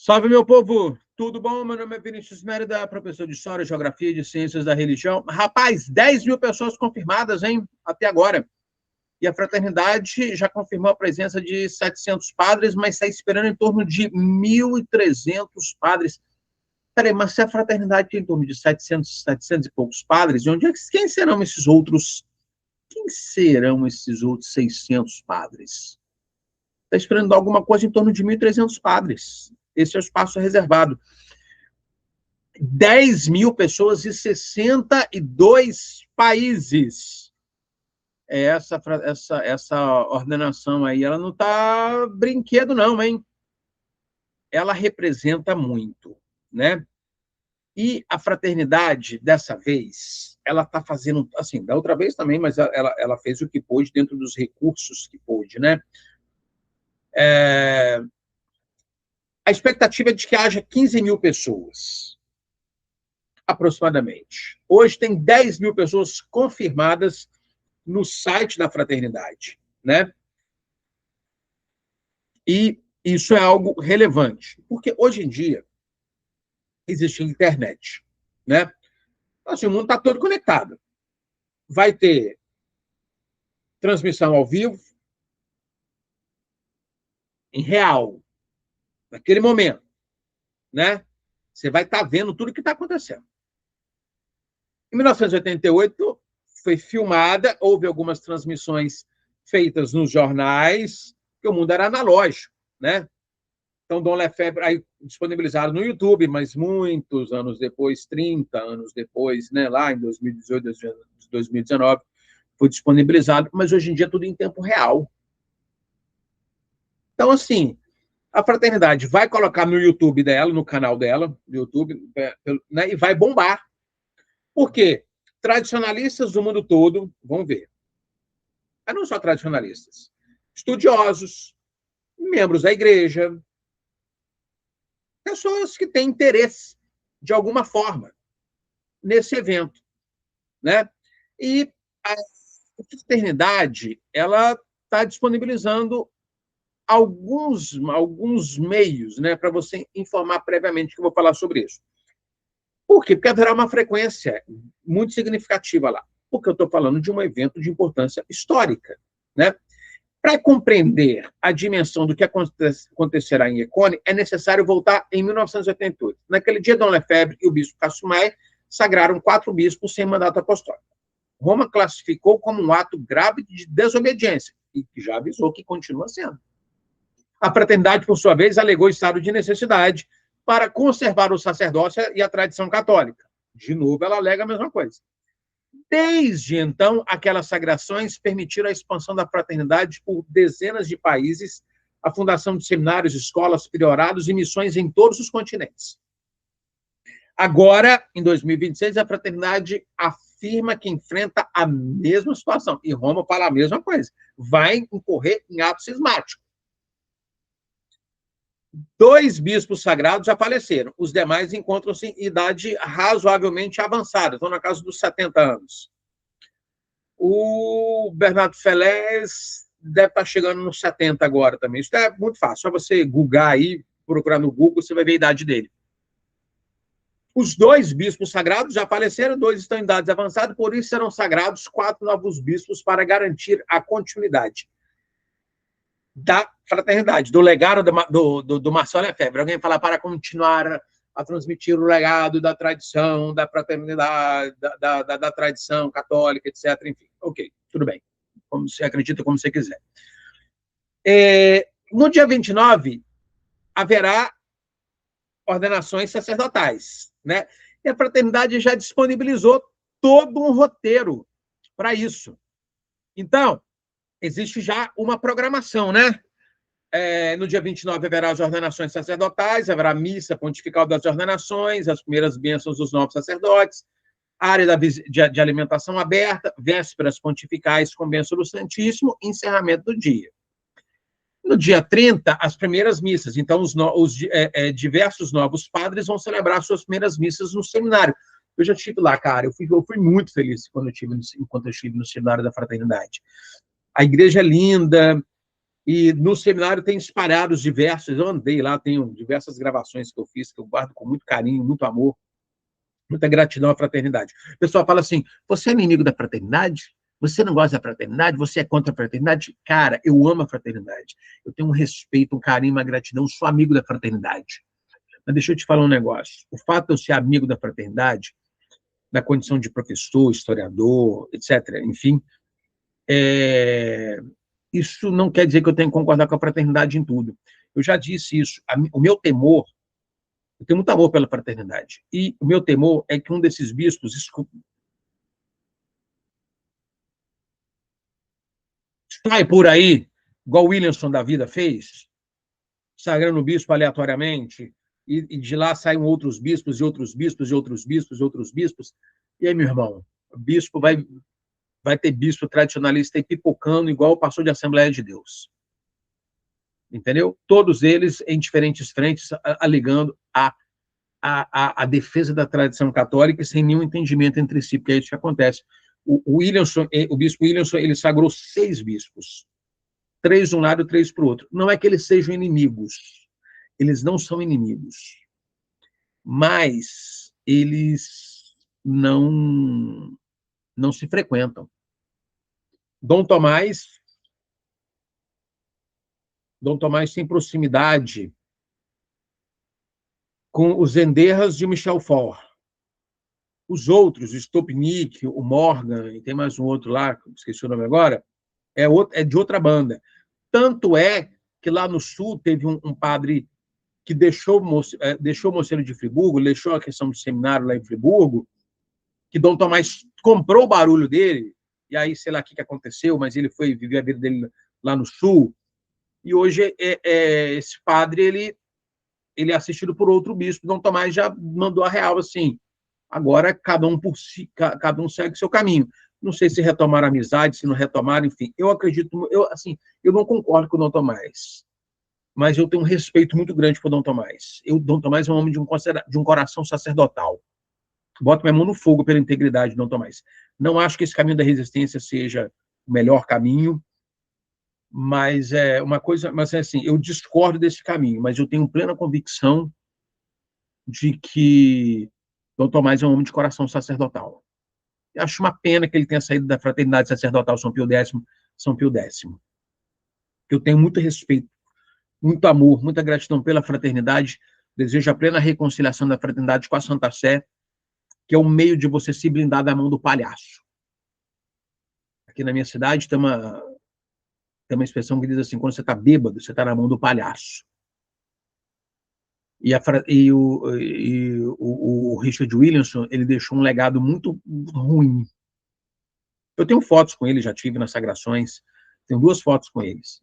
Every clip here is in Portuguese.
Salve, meu povo! Tudo bom? Meu nome é Vinícius Mérida, professor de História, Geografia e de Ciências da Religião. Rapaz, 10 mil pessoas confirmadas, hein? Até agora. E a Fraternidade já confirmou a presença de 700 padres, mas está esperando em torno de 1.300 padres. Peraí, mas se a Fraternidade tem em torno de 700 e poucos padres, quem serão esses outros? Quem serão esses outros 600 padres? Está esperando alguma coisa em torno de 1.300 padres. Esse é o espaço reservado. 10 mil pessoas e 62 países. Essa ordenação aí, ela não está brinquedo não, hein? Ela representa muito, né? E a Fraternidade, dessa vez, ela está fazendo, assim, da outra vez também, mas ela fez o que pôde dentro dos recursos que pôde, né? A expectativa é de que haja 15 mil pessoas, aproximadamente. Hoje tem 10 mil pessoas confirmadas no site da Fraternidade, né? E isso é algo relevante, porque hoje em dia existe internet, né? Então, assim, o mundo está todo conectado. Vai ter transmissão ao vivo, em real, naquele momento, né? Você vai estar vendo tudo o que está acontecendo. Em 1988, foi filmada, houve algumas transmissões feitas nos jornais, porque o mundo era analógico, né? Então, Dom Lefebvre, aí disponibilizaram no YouTube, mas muitos anos depois, 30 anos depois, né, lá em 2018, 2019, foi disponibilizado, mas hoje em dia é tudo em tempo real. Então, assim, a Fraternidade vai colocar no YouTube dela, no canal dela, no YouTube, né, e vai bombar. Por quê? Tradicionalistas do mundo todo vão ver. Mas não só tradicionalistas. Estudiosos, membros da igreja, pessoas que têm interesse, de alguma forma, nesse evento, né? E a Fraternidade, ela está disponibilizando alguns meios, né, para você informar previamente, que eu vou falar sobre isso. Por quê? Porque haverá uma frequência muito significativa lá. Porque eu estou falando de um evento de importância histórica, né? Para compreender a dimensão do que acontecerá em Econe, é necessário voltar em 1988. Naquele dia, Dom Lefebvre e o bispo Cassumair sagraram 4 bispos sem mandato apostólico. Roma classificou como um ato grave de desobediência, e que já avisou que continua sendo. A Fraternidade, por sua vez, alegou estado de necessidade para conservar o sacerdócio e a tradição católica. De novo, ela alega a mesma coisa. Desde então, aquelas sagrações permitiram a expansão da Fraternidade por dezenas de países, a fundação de seminários, escolas, priorados e missões em todos os continentes. Agora, em 2026, a Fraternidade afirma que enfrenta a mesma situação. E Roma fala a mesma coisa. Vai incorrer em ato cismático. 2 bispos sagrados já faleceram. Os demais encontram-se em idade razoavelmente avançada, estão na casa dos 70 anos. O Bernardo Felez deve estar chegando nos 70 agora também. Isso é muito fácil. Só você googlar aí, procurar no Google, você vai ver a idade dele. Os 2 bispos sagrados já faleceram, 2 estão em idades avançadas, por isso serão sagrados 4 novos bispos para garantir a continuidade da Fraternidade, do legado do Marcelo Lefebvre. Alguém fala para continuar a transmitir o legado da tradição, da fraternidade, da tradição católica, etc. Enfim, ok, tudo bem. Como você acredita, como você quiser. No dia 29, haverá ordenações sacerdotais, né? E a Fraternidade já disponibilizou todo um roteiro para isso. Então, existe já uma programação, né? No dia 29 haverá as ordenações sacerdotais, haverá a missa pontifical das ordenações, as primeiras bênçãos dos novos sacerdotes, área de alimentação aberta, vésperas pontificais com bênção do Santíssimo, encerramento do dia. No dia 30, as primeiras missas. Então, diversos novos padres vão celebrar suas primeiras missas no seminário. Eu já estive lá, cara. Eu fui muito feliz enquanto eu estive no seminário da Fraternidade. A igreja é linda, E no seminário tem espalhados diversos, eu andei lá, tenho diversas gravações que eu fiz, que eu guardo com muito carinho, muito amor, muita gratidão à fraternidade. O pessoal fala assim, você é inimigo da fraternidade? Você não gosta da fraternidade? Você é contra a fraternidade? Cara, eu amo a fraternidade. Eu tenho um respeito, um carinho, uma gratidão, sou amigo da fraternidade. Mas deixa eu te falar um negócio. O fato de eu ser amigo da fraternidade, na condição de professor, historiador, etc., enfim, isso não quer dizer que eu tenho que concordar com a fraternidade em tudo. Eu já disse isso. O meu temor, eu tenho muito amor pela fraternidade, e o meu temor é que um desses bispos sai por aí, igual o Williamson da vida fez, sagrando o bispo aleatoriamente, e de lá saem outros bispos, e outros bispos, e outros bispos, e outros bispos. E aí, meu irmão, o bispo vai ter bispo tradicionalista aí pipocando igual o pastor de Assembleia de Deus. Entendeu? Todos eles em diferentes frentes, alegando a defesa da tradição católica sem nenhum entendimento entre si, porque é isso que acontece. O bispo Williamson, ele sagrou 6 bispos. 3 de um lado, 3 para o outro. Não é que eles sejam inimigos. Eles não são inimigos. Mas eles não se frequentam. Dom Tomás tem proximidade com os Enderras de Michel Faure. Os outros, o Stopnick, o Morgan, e tem mais um outro lá, esqueci o nome agora, é de outra banda. Tanto é que lá no Sul teve um padre que deixou o Mosteiro de Friburgo, deixou a questão do seminário lá em Friburgo, que Dom Tomás comprou o barulho dele, e aí sei lá o que aconteceu, mas ele foi viver a vida dele lá no Sul, e hoje esse padre, ele é assistido por outro bispo. Dom Tomás já mandou a real assim, agora cada um por si, cada um segue seu caminho. Não sei se retomaram a amizade, se não retomaram, enfim. Eu acredito, eu não concordo com o Dom Tomás, mas eu tenho um respeito muito grande por Dom Tomás. Dom Tomás é um homem de um coração sacerdotal. Boto minha mão no fogo pela integridade de Dom Tomás. Não acho que esse caminho da resistência seja o melhor caminho, mas é uma coisa, mas assim, eu discordo desse caminho, mas eu tenho plena convicção de que Dom Tomás é um homem de coração sacerdotal. Eu acho uma pena que ele tenha saído da fraternidade sacerdotal São Pio X. Eu tenho muito respeito, muito amor, muita gratidão pela fraternidade, desejo a plena reconciliação da fraternidade com a Santa Sé, que é um meio de você se blindar da mão do palhaço. Aqui na minha cidade tem uma expressão que diz assim, quando você está bêbado, você está na mão do palhaço. E o Richard Williamson, ele deixou um legado muito ruim. Eu tenho fotos com ele, já tive nas sagrações, tenho 2 fotos com eles,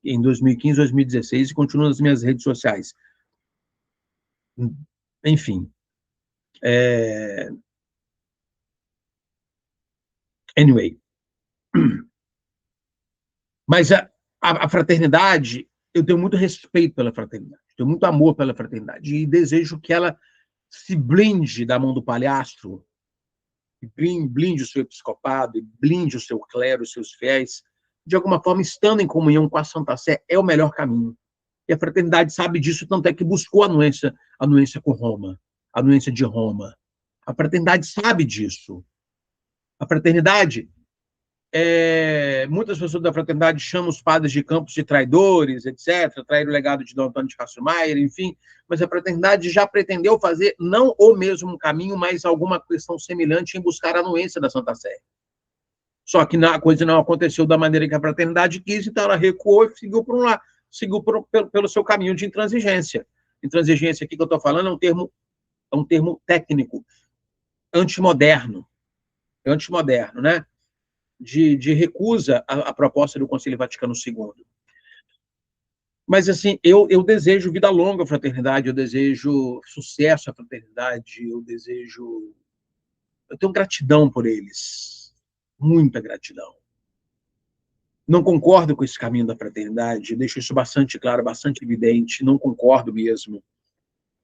em 2015 e 2016, e continuo nas minhas redes sociais. Enfim. Anyway. Mas a fraternidade, eu tenho muito respeito pela fraternidade, tenho muito amor pela fraternidade, e desejo que ela se blinde da mão do palhaço, blinde o seu episcopado, blinde o seu clero, os seus fiéis, de alguma forma, estando em comunhão com a Santa Sé, é o melhor caminho. E a fraternidade sabe disso, tanto é que buscou a anuência com Roma, a anuência de Roma. A fraternidade sabe disso. A fraternidade, muitas pessoas da fraternidade chamam os padres de Campos de traidores, etc., trair o legado de Dom Antônio de Castro-Maier, enfim, mas a fraternidade já pretendeu fazer não o mesmo caminho, mas alguma questão semelhante em buscar a anuência da Santa Sé. Só que a coisa não aconteceu da maneira que a fraternidade quis, então ela recuou e seguiu por um lado, seguiu pelo seu caminho de intransigência. Intransigência aqui que eu estou falando é um termo técnico, antimoderno, né? De recusa à proposta do Concílio Vaticano II. Mas, assim, eu desejo vida longa à fraternidade, eu desejo sucesso à fraternidade, eu tenho gratidão por eles, muita gratidão. Não concordo com esse caminho da fraternidade, deixo isso bastante claro, bastante evidente, não concordo mesmo.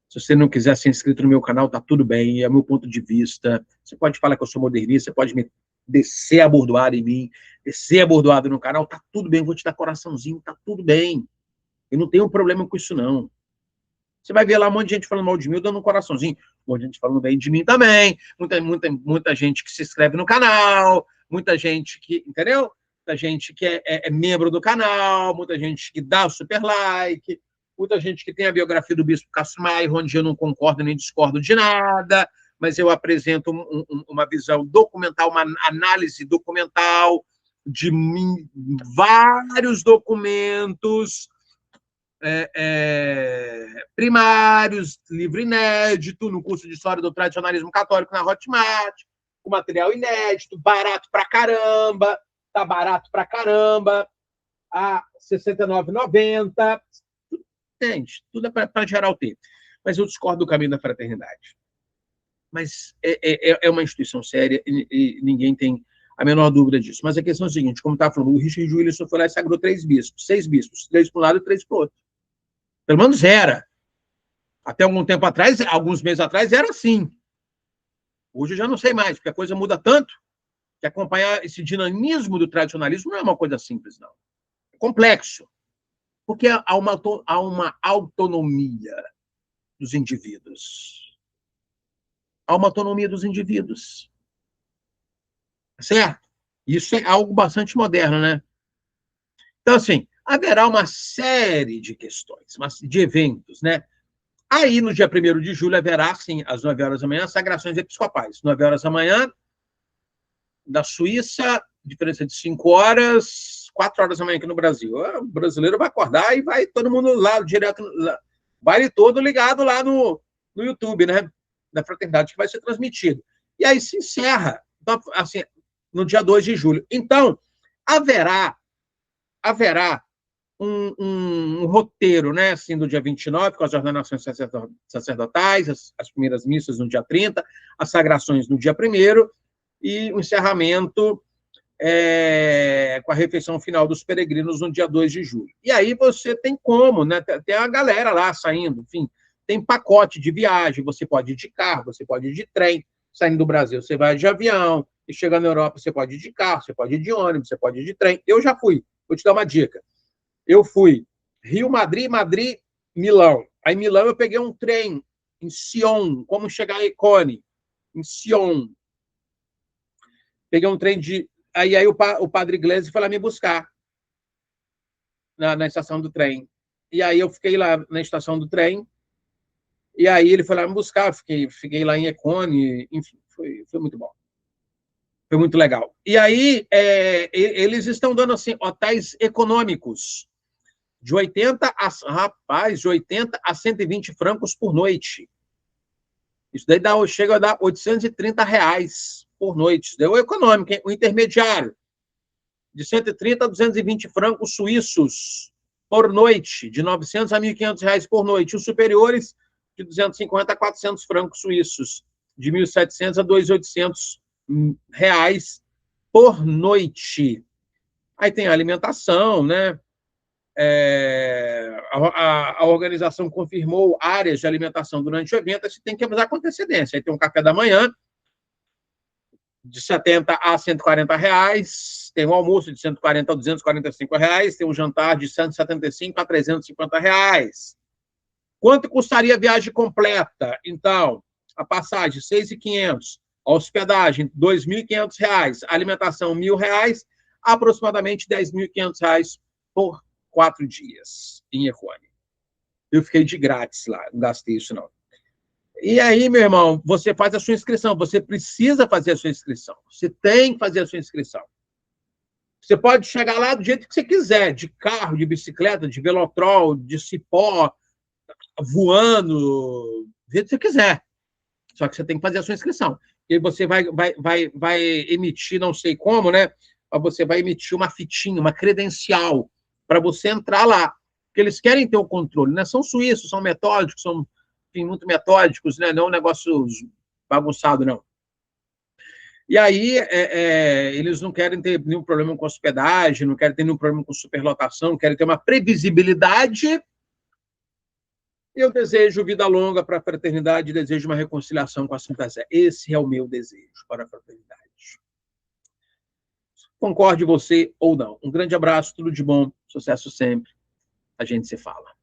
Se você não quiser ser inscrito no meu canal, tá tudo bem, é o meu ponto de vista. Você pode falar que eu sou modernista, você pode me descer a bordoada em mim, descer a bordoada no canal, tá tudo bem, vou te dar coraçãozinho, tá tudo bem. Eu não tenho problema com isso, não. Você vai ver lá um monte de gente falando mal de mim, eu dando um coraçãozinho. Um monte de gente falando bem de mim também. Muita gente que se inscreve no canal, muita gente que, entendeu? Muita gente que é membro do canal, muita gente que dá o super like, muita gente que tem a biografia do Bispo Castro Maia, onde eu não concordo nem discordo de nada, mas eu apresento uma visão documental, uma análise documental de vários documentos primários, livro inédito, no curso de História do Tradicionalismo Católico na Hotmart, com material inédito, barato pra caramba, tá barato pra caramba, a R$ 69,90. Gente, tudo é para gerar o tempo. Mas eu discordo do caminho da fraternidade. Mas é uma instituição séria e ninguém tem a menor dúvida disso. Mas a questão é a seguinte, como estava falando, o Richard Wilson foi lá e sagrou 6 bispos, 3 para um lado e 3 para o outro. Pelo menos era. Até algum tempo atrás, alguns meses atrás, era assim. Hoje eu já não sei mais, porque a coisa muda tanto que acompanhar esse dinamismo do tradicionalismo não é uma coisa simples, não. É complexo. Porque há uma autonomia dos indivíduos. Há uma autonomia dos indivíduos. Certo? Isso é algo bastante moderno, né? Então, assim, haverá uma série de questões, de eventos, né? Aí, no dia 1º de julho, haverá, sim, às 9 horas da manhã, sagrações episcopais. 9 horas da manhã, da Suíça, diferença de 5 horas, 4 horas da manhã aqui no Brasil. O brasileiro vai acordar e vai todo mundo lá, direto, baile todo ligado lá no YouTube, né? Da fraternidade, que vai ser transmitido. E aí se encerra, então, assim, no dia 2 de julho. Então, haverá um roteiro, né, assim, do dia 29, com as ordenações sacerdotais, as primeiras missas no dia 30, as sagrações no dia 1º, e o encerramento com a refeição final dos peregrinos no dia 2 de julho. E aí você tem como, né, tem a galera lá saindo, enfim, tem pacote de viagem, você pode ir de carro, você pode ir de trem, saindo do Brasil você vai de avião, e chegando na Europa você pode ir de carro, você pode ir de ônibus, você pode ir de trem. Eu já fui, vou te dar uma dica. Eu fui Rio, Madrid, Milão. Aí, Milão, eu peguei um trem em Sion, como chegar a Econe, em Sion. Peguei um trem de... Aí o padre Iglesias foi lá me buscar na estação do trem. E aí eu fiquei lá na estação do trem, e aí ele foi lá me buscar, fiquei lá em Econe, enfim, foi muito bom. Foi muito legal. E aí eles estão dando, assim, hotéis econômicos, de 80 a 120 francos por noite. Isso daí chega a dar R$830 por noite. Isso daí é o econômico, hein? O intermediário, de 130 a 220 francos suíços por noite, de 900 a 1.500 reais por noite. Os superiores, de 250 a 400 francos suíços, de 1.700 a 2.800 reais por noite. Aí tem a alimentação, né? A organização confirmou áreas de alimentação durante o evento, você tem que avisar com antecedência. Aí tem um café da manhã de 70 a 140 reais, tem um almoço de 140 a 245 reais, tem um jantar de 175 a 350 reais. Quanto custaria a viagem completa? Então, a passagem, 6.500, a hospedagem, 2.500 reais, a alimentação, R$1.000, aproximadamente R$10.500 por 4 dias em Econe. Eu fiquei de grátis lá, não gastei isso, não. E aí, meu irmão, você faz a sua inscrição, você precisa fazer a sua inscrição, você tem que fazer a sua inscrição. Você pode chegar lá do jeito que você quiser, de carro, de bicicleta, de velotrol, de cipó, voando, do jeito que você quiser. Só que você tem que fazer a sua inscrição. E aí você vai emitir, não sei como, né? Você vai emitir uma fitinha, uma credencial, para você entrar lá. Porque eles querem ter o controle, né? São suíços, são metódicos, são, enfim, muito metódicos, né? Não é um negócio bagunçado, não. E aí, eles não querem ter nenhum problema com hospedagem, não querem ter nenhum problema com superlotação, querem ter uma previsibilidade. Eu desejo vida longa para a fraternidade, desejo uma reconciliação com a Santa Sé. Esse é o meu desejo para a fraternidade. concorde você ou não. Um grande abraço, tudo de bom, sucesso sempre. A gente se fala.